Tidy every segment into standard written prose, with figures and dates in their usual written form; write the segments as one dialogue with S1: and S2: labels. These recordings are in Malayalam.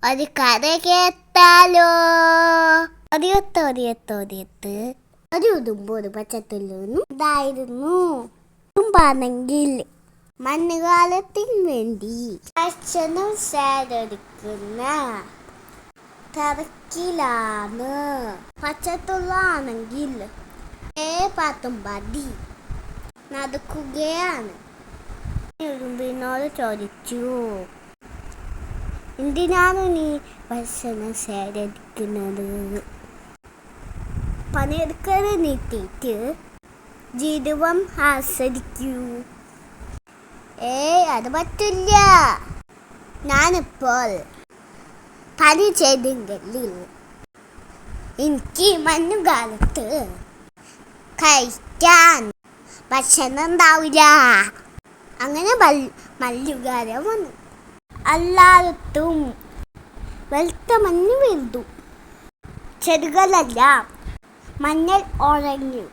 S1: ഒരു കഥ കേട്ടാലോ? ഒരിയത്ത് ഒരു ഉടുമ്പ് ഒരു പച്ചത്തുള്ളൂന്നും ഇതായിരുന്നു. ഉടുമ്പാണെങ്കിൽ മഞ്ഞുകാലത്തിന് വേണ്ടി അച്ഛനും സേരെടുക്കുന്ന തിരക്കിലാണ്. പച്ചത്തുള്ളാണെങ്കിൽ പാത്തും പതി നടക്കുകയാണ്. ഉടുമ്പിനോട് ചോദിച്ചു, എന്തിനാണ് നീ ഭക്ഷണം ശേഖരിക്കുന്നത്? പണിയെടുക്കല് നീട്ടിയിട്ട് ജീവിതം ആസ്വദിക്കൂ. അത് പറ്റില്ല. ഞാനിപ്പോൾ പണി ചെയ്തെങ്കിൽ എനിക്ക് മഞ്ഞുകാലത്ത് കഴിക്കാൻ ഭക്ഷണം ഉണ്ടാവില്ല. അങ്ങനെ മഞ്ഞുകാലം വന്നു. എല്ലായിടത്തും വെളുത്ത മഞ്ഞ് വീഴ്ന്നു. ചെടികളെല്ലാം മഞ്ഞൾ ഉറങ്ങി.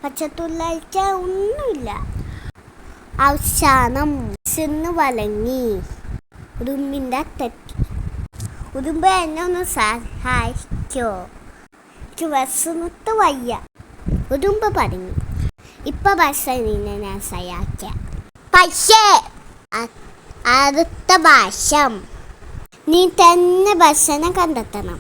S1: പച്ചത്തുള്ളാഴ്ച ഒന്നുമില്ല. അവസാനം ചെന്ന് വലങ്ങി ഉടുമ്പിൻ്റെ തെറ്റി. ഉടുമ്പ് എന്നെ ഒന്ന് സഹായിക്കോ? എനിക്ക് വിശന്നിട്ട് വയ്യ. ഉടുമ്പ് പറഞ്ഞു, ഇപ്പൊ ഭക്ഷണം ഞാൻ സഹായിക്കാം. പക്ഷേ അടുത്ത ഭാഷം നീ തന്നെ ഭക്ഷണം കണ്ടെത്തണം.